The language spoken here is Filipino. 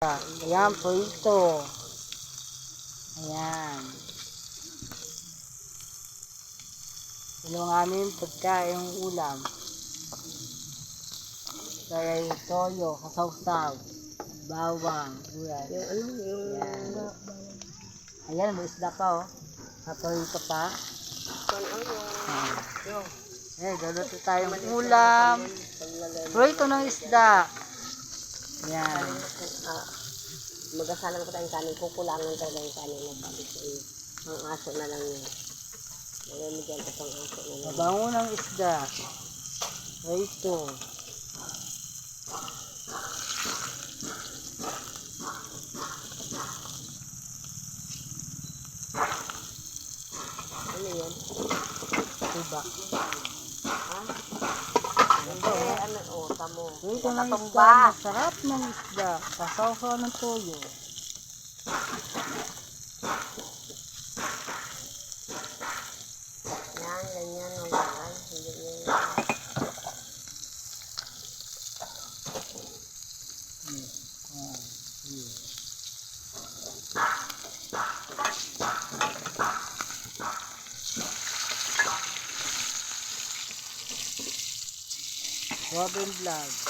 Ayan po ito. Ayan. Ito ang aming pagkain ulam. Kaya yung toyo, kasawsaw, bawang, gulay. Ayan. Ayan, may isda pa oh. Katoy ka pa. Eh, gano'n tayong ulam. Prito ng isda. Ayan. Magasalang ko tayong kanin, kukulangan talaga yung kanin na sabi ko eh. Ang aso na lang yun. Malamigyan ko pang aso na lang. Mabango ng isda. Prito. Ano yan? Diba? Ha? Hindi, ano, oh, tamo. Prito ng isda. Nakatumba. Masarap ng isda. Kasawsaw ng toyo. Yan, ganyan, oh, yan. Hindi yan. Robin Vlog.